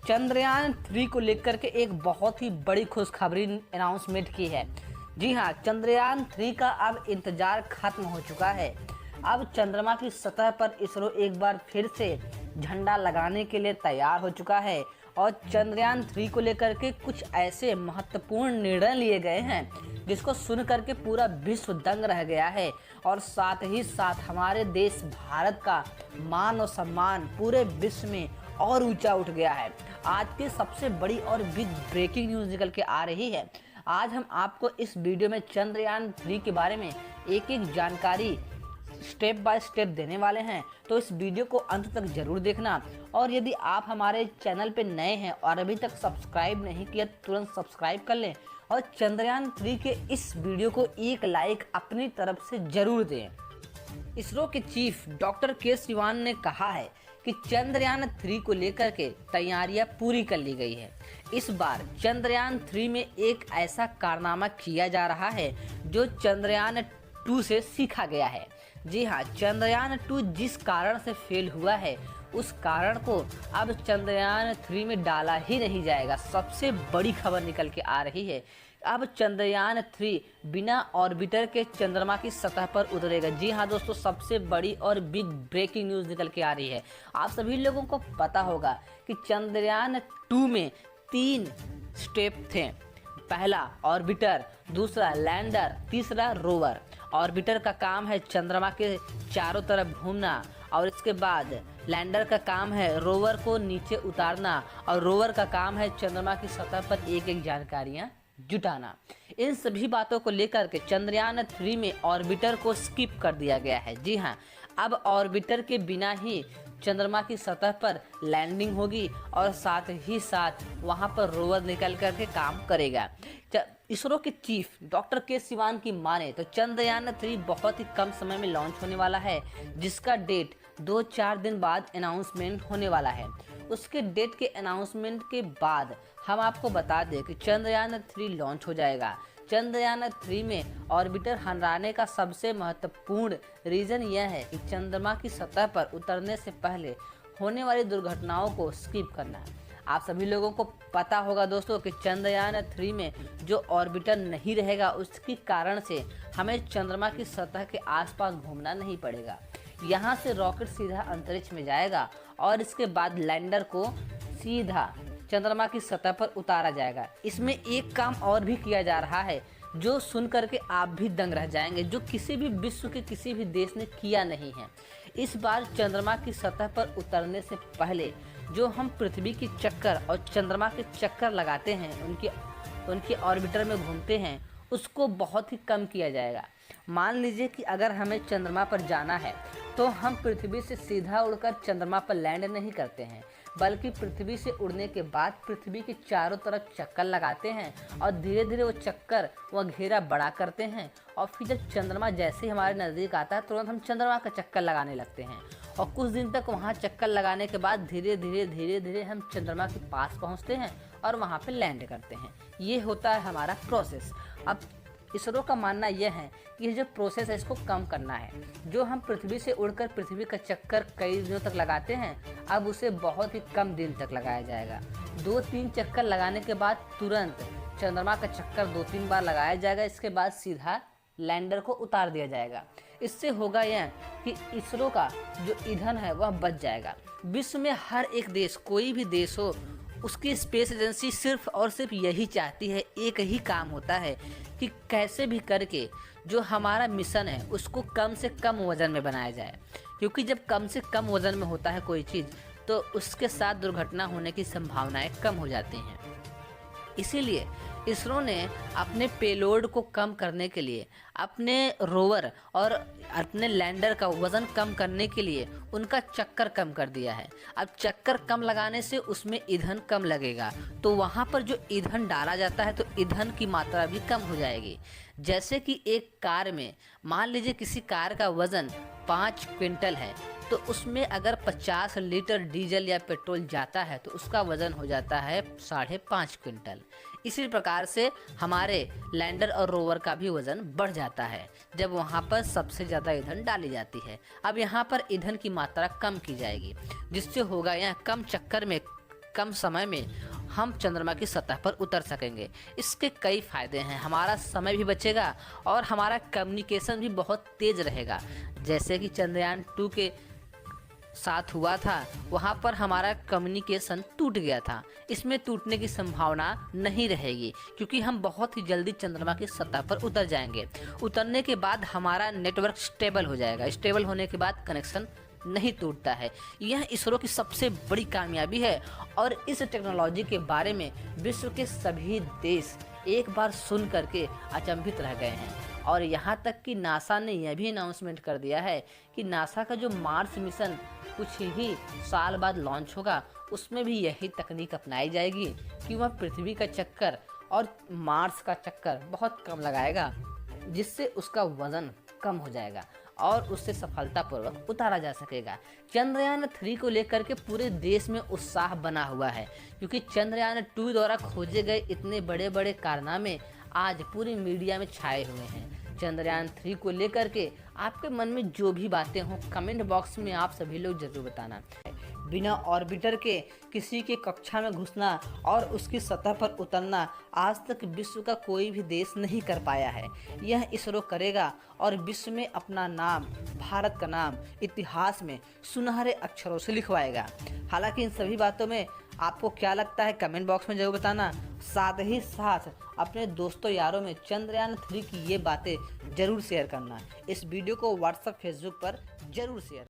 चंद्रयान 3 को लेकर के एक बहुत ही बड़ी खुशखबरी अनाउंसमेंट की है। जी हाँ, चंद्रयान 3 का अब इंतजार खत्म हो चुका है। अब चंद्रमा की सतह पर इसरो एक बार फिर से झंडा लगाने के लिए तैयार हो चुका है और चंद्रयान 3 को लेकर के कुछ ऐसे महत्वपूर्ण निर्णय लिए गए हैं जिसको सुन करके पूरा विश्व दंग रह गया है और साथ ही साथ हमारे देश भारत का मान और सम्मान पूरे विश्व में और ऊंचा उठ गया है। आज की सबसे बड़ी और बिग ब्रेकिंग न्यूज़ निकल के आ रही है। आज हम आपको इस वीडियो में चंद्रयान 3 के बारे में एक एक जानकारी स्टेप बाय स्टेप देने वाले हैं, तो इस वीडियो को अंत तक जरूर देखना। और यदि आप हमारे चैनल पे नए हैं और अभी तक सब्सक्राइब नहीं किया तो तुरंत सब्सक्राइब कर लें और चंद्रयान 3 के इस वीडियो को एक लाइक अपनी तरफ से जरूर दें। इसरो के चीफ डॉक्टर के सिवान ने कहा है कि चंद्रयान 3 को लेकर के तैयारियां पूरी कर ली गई है। इस बार चंद्रयान 3 में एक ऐसा कारनामा किया जा रहा है जो चंद्रयान 2 से सीखा गया है। जी हाँ, चंद्रयान 2 जिस कारण से फेल हुआ है उस कारण को अब चंद्रयान 3 में डाला ही नहीं जाएगा। सबसे बड़ी खबर निकल के आ रही है, अब चंद्रयान 3 बिना ऑर्बिटर के चंद्रमा की सतह पर उतरेगा। जी हाँ दोस्तों, सबसे बड़ी और बिग ब्रेकिंग न्यूज़ निकल के आ रही है। आप सभी लोगों को पता होगा कि चंद्रयान 2 में 3 स्टेप थे। पहला ऑर्बिटर, दूसरा लैंडर, तीसरा रोवर। ऑर्बिटर का काम है चंद्रमा के चारों तरफ घूमना और इसके बाद लैंडर का काम है रोवर को नीचे उतारना और रोवर का काम है चंद्रमा की सतह पर एक एक जानकारियां जुटाना। इन सभी बातों को लेकर के चंद्रयान 3 में ऑर्बिटर को स्किप कर दिया गया है। जी हाँ, अब ऑर्बिटर के बिना ही चंद्रमा की सतह पर लैंडिंग होगी और साथ ही साथ वहां पर रोवर निकल करके काम करेगा। इसरो के चीफ डॉक्टर के सिवान की माने तो चंद्रयान 3 बहुत ही कम समय में लॉन्च होने वाला है, जिसका डेट 2-4 दिन बाद अनाउंसमेंट होने वाला है। उसके डेट के अनाउंसमेंट के बाद हम आपको बता दें कि चंद्रयान 3 लॉन्च हो जाएगा। चंद्रयान 3 में ऑर्बिटर हटाने का सबसे महत्वपूर्ण रीज़न यह है कि चंद्रमा की सतह पर उतरने से पहले होने वाली दुर्घटनाओं को स्किप करना है। आप सभी लोगों को पता होगा दोस्तों कि चंद्रयान 3 में जो ऑर्बिटर नहीं रहेगा उसके कारण से हमें चंद्रमा की सतह के आसपास घूमना नहीं पड़ेगा। यहाँ से रॉकेट सीधा अंतरिक्ष में जाएगा और इसके बाद लैंडर को सीधा चंद्रमा की सतह पर उतारा जाएगा। इसमें एक काम और भी किया जा रहा है जो सुन करके आप भी दंग रह जाएंगे, जो किसी भी विश्व के किसी भी देश ने किया नहीं है। इस बार चंद्रमा की सतह पर उतरने से पहले जो हम पृथ्वी की चक्कर और चंद्रमा के चक्कर लगाते हैं, उनके ऑर्बिटर में घूमते हैं, उसको बहुत ही कम किया जाएगा। मान लीजिए कि अगर हमें चंद्रमा पर जाना है तो हम पृथ्वी से सीधा उड़कर चंद्रमा पर लैंड नहीं करते हैं, बल्कि पृथ्वी से उड़ने के बाद पृथ्वी के चारों तरफ चक्कर लगाते हैं और धीरे धीरे वो चक्कर व घेरा बड़ा करते हैं और फिर जब चंद्रमा जैसे ही हमारे नज़दीक आता है तुरंत हम चंद्रमा का चक्कर लगाने लगते हैं और कुछ दिन तक वहाँ चक्कर लगाने के बाद धीरे धीरे हम चंद्रमा के पास पहुँचते हैं और वहाँ पर लैंड करते हैं। ये होता है हमारा प्रोसेस। अब इसरो का मानना यह है कि ये जो प्रोसेस है इसको कम करना है। जो हम पृथ्वी से उड़कर पृथ्वी का चक्कर कई दिनों तक लगाते हैं, अब उसे बहुत ही कम दिन तक लगाया जाएगा। 2-3 चक्कर लगाने के बाद तुरंत चंद्रमा का चक्कर 2-3 बार लगाया जाएगा। इसके बाद सीधा लैंडर को उतार दिया जाएगा। इससे होगा यह कि इसरो का जो ईंधन है वह बच जाएगा। विश्व में हर एक देश, कोई भी देश हो, उसकी स्पेस एजेंसी सिर्फ और सिर्फ यही चाहती है, एक ही काम होता है कि कैसे भी करके जो हमारा मिशन है उसको कम से कम वजन में बनाया जाए, क्योंकि जब कम से कम वजन में होता है कोई चीज़ तो उसके साथ दुर्घटना होने की संभावनाएं कम हो जाती हैं। इसीलिए इसरो ने अपने पेलोड को कम करने के लिए, अपने रोवर और अपने लैंडर का वज़न कम करने के लिए उनका चक्कर कम कर दिया है। अब चक्कर कम लगाने से उसमें ईंधन कम लगेगा, तो वहाँ पर जो ईंधन डाला जाता है तो ईंधन की मात्रा भी कम हो जाएगी। जैसे कि एक कार में मान लीजिए किसी कार का वज़न 5 क्विंटल है, तो उसमें अगर 50 लीटर डीजल या पेट्रोल जाता है तो उसका वज़न हो जाता है 5.5 क्विंटल। इसी प्रकार से हमारे लैंडर और रोवर का भी वज़न बढ़ जाता है जब वहाँ पर सबसे ज़्यादा ईंधन डाली जाती है। अब यहाँ पर ईंधन की मात्रा कम की जाएगी, जिससे होगा यहाँ कम चक्कर में कम समय में हम चंद्रमा की सतह पर उतर सकेंगे। इसके कई फायदे हैं, हमारा समय भी बचेगा और हमारा कम्युनिकेशन भी बहुत तेज रहेगा। जैसे कि चंद्रयान 2 के साथ हुआ था, वहाँ पर हमारा कम्युनिकेशन टूट गया था। इसमें टूटने की संभावना नहीं रहेगी क्योंकि हम बहुत ही जल्दी चंद्रमा की सतह पर उतर जाएंगे। उतरने के बाद हमारा नेटवर्क स्टेबल हो जाएगा। स्टेबल होने के बाद कनेक्शन नहीं टूटता है। यह इसरो की सबसे बड़ी कामयाबी है और इस टेक्नोलॉजी के बारे में विश्व के सभी देश एक बार सुन करके अचंभित रह गए हैं। और यहाँ तक कि नासा ने यह भी अनाउंसमेंट कर दिया है कि नासा का जो मार्स मिशन कुछ ही साल बाद लॉन्च होगा, उसमें भी यही तकनीक अपनाई जाएगी कि वह पृथ्वी का चक्कर और मार्स का चक्कर बहुत कम लगाएगा, जिससे उसका वजन कम हो जाएगा और उससे सफलतापूर्वक उतारा जा सकेगा। चंद्रयान 3 को लेकर के पूरे देश में उत्साह बना हुआ है क्योंकि चंद्रयान 2 द्वारा खोजे गए इतने बड़े बड़े कारनामे आज पूरी मीडिया में छाए हुए हैं। चंद्रयान 3 को लेकर के आपके मन में जो भी बातें हों, कमेंट बॉक्स में आप सभी लोग जरूर बताना। बिना ऑर्बिटर के किसी के कक्षा में घुसना और उसकी सतह पर उतरना आज तक विश्व का कोई भी देश नहीं कर पाया है। यह इसरो करेगा और विश्व में अपना नाम, भारत का नाम इतिहास में सुनहरे अक्षरों से लिखवाएगा। हालांकि इन सभी बातों में आपको क्या लगता है कमेंट बॉक्स में जरूर बताना। साथ ही साथ अपने दोस्तों यारों में चंद्रयान 3 की ये बातें जरूर शेयर करना। इस वीडियो को व्हाट्सएप, फेसबुक पर जरूर शेयर